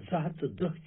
210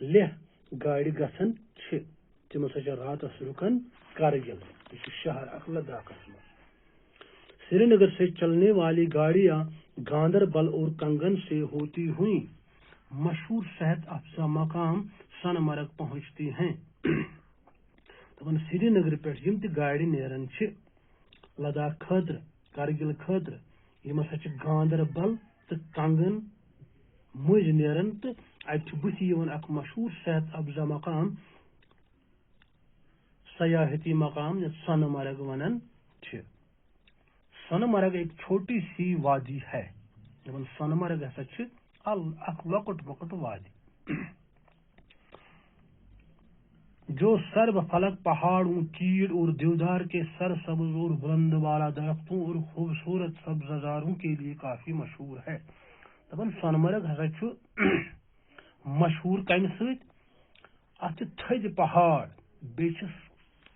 لہ گاڑی گژھان تم ہسا راتس رکان کرگل یہ شہر اخ لداخس مز سری نگر سے چلنے والی گاڑیاں گاندربل اور کنگن سے ہوتی ہوئی مشہور صحت افزا مقام سونہ مرگ پہنچتی ہیں دپان سری نگر پہ یم تہ گاڑی نیران لداخ خاطر کرگل خاطر یم ہسا گاندربل تو کنگن مز نیران تو اتہ بتھ اخ مشہور صحت افزا مقام سیاحتی مقام سونہ مرگ ونان سونہ مرگ ایک چھوٹی سی وادی ہے سونہ مرگ ہسا اخ لکٹ مکٹ وادی جو سرب فلک پہاڑوں چیڑ اور دیودار کے سرسبز اور بلند والا درختوں اور خوبصورت سبززاروں کے لیے کافی مشہور ہے دپان سونہ مرگ ہسا مشہور کمہ سۭتۍ اتھ تھدِ پہاڑ بیٚیہِ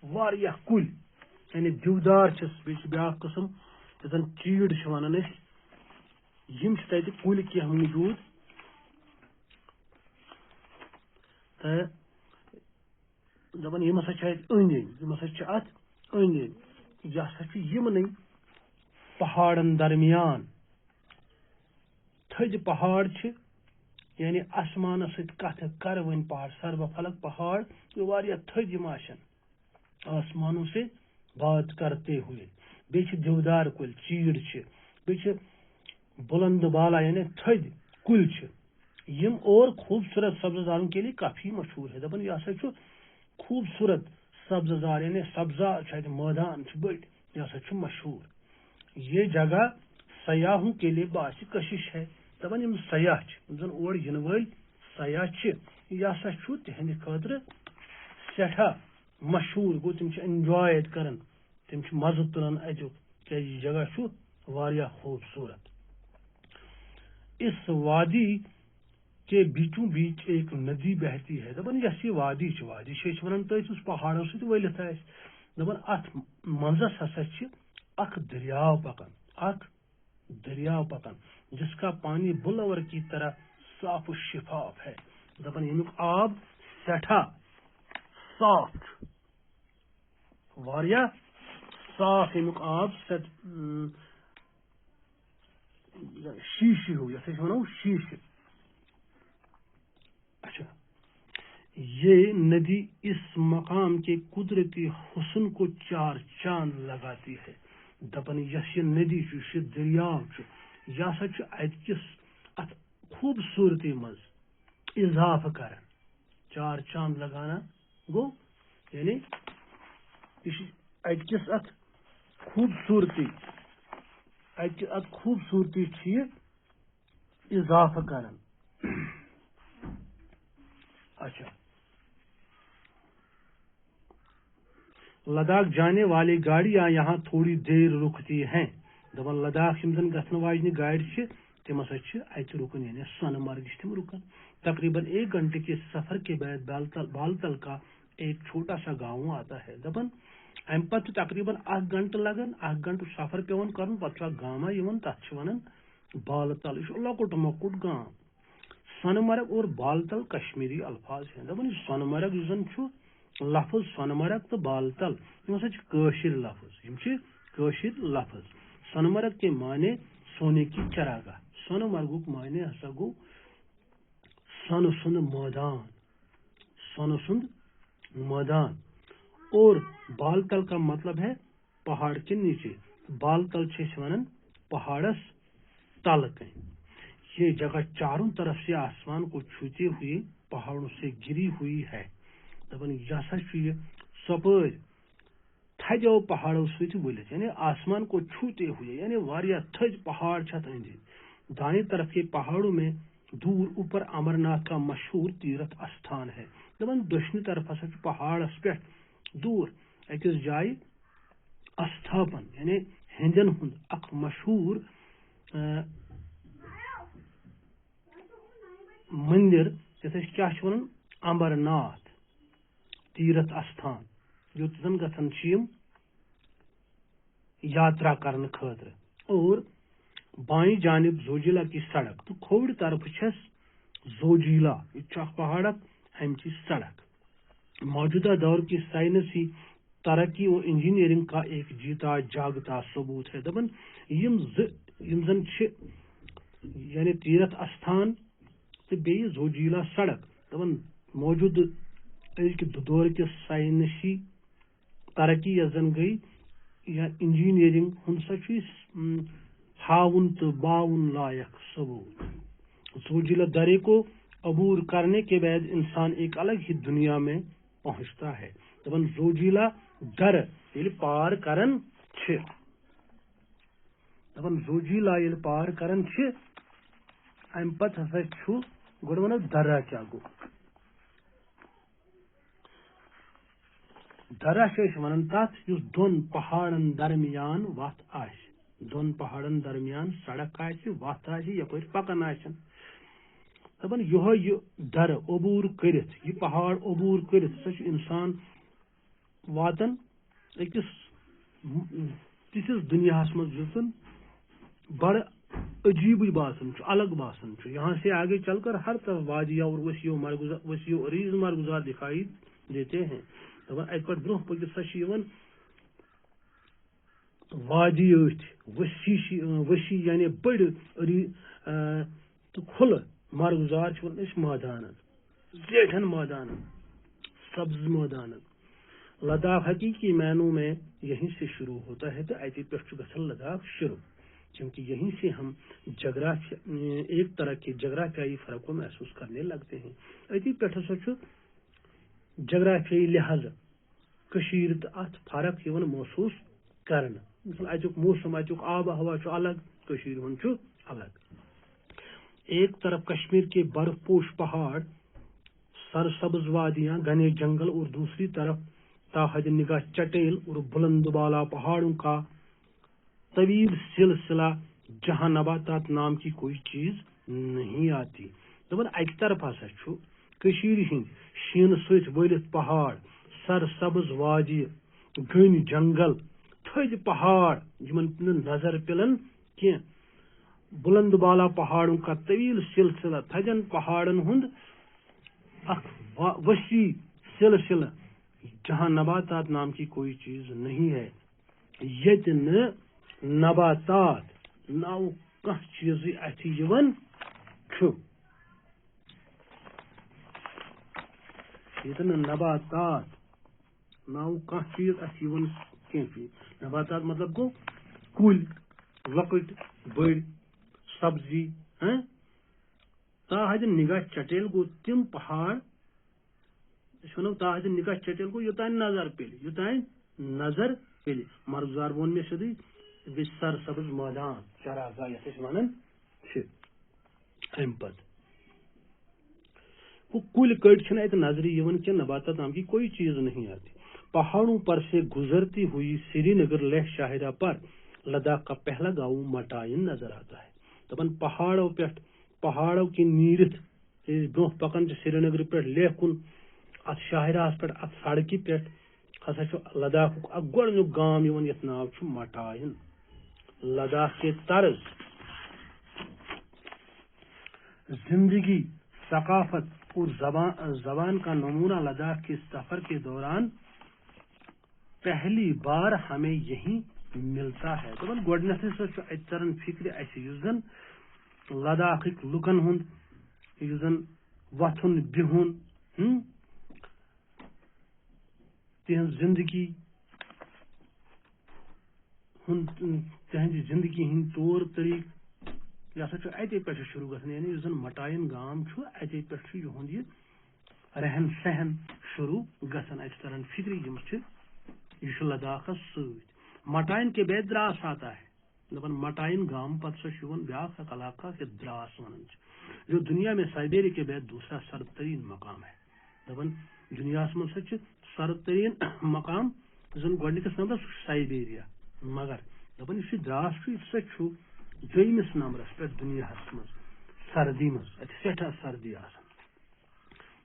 واریاہ کُلۍ یعنی دیودار بیٚیہِ بیٛاکھ قٕسم یتھ زن چیٖڑ چھِ ونان أسۍ یم چھِ تتہِ کُلۍ کینٛہہ موٗجوٗد تہٕ دپان یم ہسا چھِ اتہِ أنٛدۍ أنٛدۍ یم ہسا چھِ اتھ أنٛدۍ أنٛدۍ یہِ ہسا چھِ یمنٕے پہاڑن درمیان تھدِ پہاڑ چھِ یعنی آسمانس سۭتۍ کتھ کرٕ وۄنۍ پہاڑ سرب فلک پہاڑ واریاہ تھدۍ یم آسن آسمانوں سے بات کرتے ہوئے بیٚیہِ چھِ دیودار کُلۍ چیٖڑ چھِ بیٚیہِ چھِ بلند بالا یعنی تھدۍ کُلۍ چھِ یم اور خوبصورت سبززاروں کے لیے کافی مشہور ہے دپان یہ ہسا چھُ خوبصورت سبززار یعنی سبزار میدان بڑ یہ ہسا چھُ مشہور یہ جگہ سیاحوں کے لیے باعث کشش ہے دپان یم سیاح یم زن اور ین ول سیاح یہ ہسا چھُ تہندِ خٲطرٕ سٹھاہ مشہور گو تم انجوائے کران تم مزٕ تلان اتیُک کیازِ یہ جگہ چھُ واریاہ خوبصورت اس وادی کے بیچوں بیچ ایک ندی بہتی ہے دپان یس یہ وادی وادی ونان تھی اس پہاڑوں سۭتۍ ؤلِتھ آسہِ دپان اتھ منزس ہسا اخ دریاو پکان جس کا پانی بلور کی طرح صاف و شفاف ہے دپان یمیُک آب سٹھاہ صاف واریاہ صاف یمیُک آب شیشہِ ہیوٗ یتھ أسۍ ونو شیشہِ اچھا یہ ندی اس مقام کے قدرتی حسن کو چار چاند لگاتی ہے دپان یس یہ ندی یہ دریاو یہ ہسا اتکس ات خوبصورتی مز اضافہ کران چار چاند لگانا گو یعنی یہ اتکس ات خوبصورتی اضافہ کران اچھا لداخ جانے والی گاڑیاں یہاں تھوڑی دیر رکتی ہیں دپان لداخ یم زن گھن واجنہ گاڑی تم ہسا اتہ رکن یعنی سونہ مرگ تم رکن تقریباً 1 گھنٹے کے سفر کے بعد بالتل کا ایک چھوٹا سا گاؤں آتا ہے دپان ام پتہ تقریباً 1 گھنٹہ لگان 1 گھنٹہ سفر پیون کرن پتہ گاما یوان تتھ ونان بالتل یہ لکٹ مکٹ گام سونہ مرگ اور بالتل کشمیری الفاظ ہیں دپان سونہ مرگ زن لفظ سونہ مرگ تو بالتل یم ہسا کٲشِر لفظ سونہ مرگ کے معنی سونے کی چراگاہ سونہ مرگک معنی ہسا گو سونہ سند میدان اور بالتل کا مطلب ہے پہاڑ کے نیچے بالتل ونان پہاڑس تل کن یہ جگہ چاروں طرف سے آسمان کو چھوتے ہوئے پہاڑوں سے گری ہوئی ہے دپان یہ ہسا سپر تھدو پہاڑوں ست ولت یعنی آسمان کو چھوتے ہوئے یعنی واریاہ تھد پہاڑ چھت اندر دائیں طرف کے پہاڑوں میں دور اوپر امرناتھ کا مشہور تیرتھ استھان ہے دپان دشنی طرف ہسا پہاڑس پہ دور اکس جائے استھاپن یعنی ہندین ہند اخ مشہور مندر یتھ کیا ونان امرناتھ تیرتھ استھان یوت زن گژھان یاترا کرنے خاطر اور بائیں جانب زوجیلا کی سڑک تو کھوڑ طرف چھس زوجیلا یہ پہاڑ امچ سڑک موجودہ دور کی سائنسی ترقی و انجینئرنگ کا ایک جیتا جاگتا ثبوت ہے دپن یم زن یعنی تیرتھ استھان تو بیٚیہِ زوجیلا سڑک دپن موجود دور کے سائنسی ترقی یس زن گئی یا انجینئرنگ ہند سا ہاون تو باون لائق ثبوت زوجیلا درے کو عبور کرنے کے بعد انسان ایک الگ ہی دنیا میں پہنچتا ہے دپن زوجیلا در یل پار کرن چھ دپن زوجیلا یل پار کرن چھ ام پتہ ہسا چھُ گۄڈٕ ونو درا کیا گو درا چھِ أسۍ ونان تتھ یُس دۄن پہاڑن درمیان وتھ آسہِ دۄن پہاڑن درمیان سڑک آسہِ وتھ آسہِ یپٲرۍ پکان آسن دپان یہ در عبور کرتھ یہ پہاڑ عبور کرتھ سا انسان واتن أکِس تِتھِس دنیاہس منٛز یُس زن بڑٕ عجیبٕے باسان چھُ الگ باسان چھُ یہاں سے آگے چل کر ہر طرف وادیاں اور وسیع عریض مارگزار دکھائی دیتے ہیں دپان اتہِ پٮ۪ٹھ برونٛہہ پٔکِتھ سا چھِ یِوان وادی أتھۍ وسیع یعنی بٔڑ تہٕ کھُلہٕ مارگزار چھِ ونان أسۍ مٲدانن زیٹھن مٲدانن سبز مٲدانن لداخ حقیقی معنوں میں یہیں سے شروع ہوتا ہے تو اتی پٮ۪ٹھ چھُ گژھان لداخ شروع کیونکہ یہیں سے ہم ایک طرح کے جغرافیائی فرق کو محسوس کرنے لگتے ہیں اتی پٮ۪ٹھ ہسا چھُ جغرافیائی لحاظ کشیر تو ات فرق یوان محسوس کرنا مثلا اتیُک موسم اتیُک آب و ہوا چھُ الگ کشیر ہُنٛد چھُ الگ ایک طرف کشمیر کے برف پوش پہاڑ سرسبز وادیاں گھنے جنگل اور دوسری طرف تاحد نگاہ چٹیل اور بلند بالا پہاڑوں کا طویل سلسلہ جہاں نباتات نام کی کوئی چیز نہیں آتی دپان اکہ طرف ہسا چھُ کشیر ہند شین ست ولتھ پہاڑ سرسبز وادی گھن جنگل تھد پہاڑ یمن نظر پلن کی بلند بالا پہاڑوں کا طویل سلسلہ تھدین پہاڑن ہند وسیع سلسلہ جہاں نباتات نام کی کوئی چیز نہیں ہے یت نباتات ناو کانٛہہ چیزٕے اتھِ یِوان چھُ ییٚتہِ نہٕ نباتات ناو کانٛہہ چیز اتھِ یِوان کینٛہہ نباتات مطلب گوٚو کُلۍ لۄکٕٹۍ بٔڑۍ سبزی تاحد نگاہ چٹیل گو تم پہاڑ ونو تاحد نگاہ چٹیل گو یوتان نظر پلِ مرغزار وون مےٚ سیودٕے بیٚیہِ سرسبز مٲدان چراگاہ یتھ أسۍ ونان چھِ امہِ پتہٕ وہ کُلۍ کٔٹۍ چھِنہٕ اتہِ نظرِ یِوان کینٛہہ نباتات نام کی کوئی چیز نہیں آتی پہاڑوں پر سے گزرتی ہوئی سری نگر لہ شاہدہ پر لداخ کا پہلا گاؤں مٹائن نظر آتا ہے دپان پہاڑوں کی نیرتھ برونٛہہ پکان سری نگر پہ لہ کن ات شاہراہس پہ ات سڑکہ پہ ہسا چھُ لداخُک اکھ گۄڈنیُک گام یِوان یتھ ناو چھُ مٹائن لداخ کے طرز زندگی ثقافت اور زبان کا نمونہ لداخ کے سفر کے دوران پہلی بار ہمیں یہیں ملتا ہے دپان گۄڈنیتھٕے ہسا چھُ اتہِ تران فکرِ اسہِ یُس زن لداخٕکۍ لُکن ہُنٛد یُس زن وتھُن بِہُن تہنٛز زندگی تہنٛزِ زندگی ہٕنٛدۍ طور طریقہٕ یہ ہسا چھُ اتے پٮ۪ٹھ شروع گژھان یعنی یُس زن مٹائن گام چھُ اتے پٮ۪ٹھ چھُ یِہُنٛد یہِ رہن سہن شروع گژھان اتہِ تران فکرِ یِم چھِ یہ چھُ لداخس سۭتۍ مٹائن کے بعد دراس آتا ہے دپان مٹائن گام پتہٕ سا چھُ یِوان بیاکھ اکھ علاقہ یتھ دراس ونان چھِ جو دنیا میں سائبیریا کے بعد دوسرا سرد ترین مقام ہے دپان دنیاہس منٛز ہسا چھُ سرد ترین مقام زن گۄڈنِکِس نمبرس سُہ چھُ سائبیریا مگر دپان یُس یہِ دراس چھُ یہِ سا چھُ دوٚیمِس نمبرس پٮ۪ٹھ دنیاہس منٛز سردی منٛز اتہِ سٮ۪ٹھاہ سردی آسان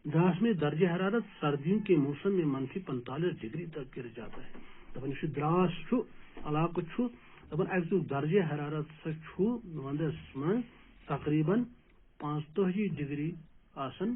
دراس میں درجہ حرارت سردیوں کے موسم میں -45 ڈگری تک گر جاتا ہے دپان یُس یہِ دراس چھُ علاقہٕ چھُ دپان امیُک درجہ حرارت سا چھُ ونٛدس منٛز تقریباً 45 ڈگری آسان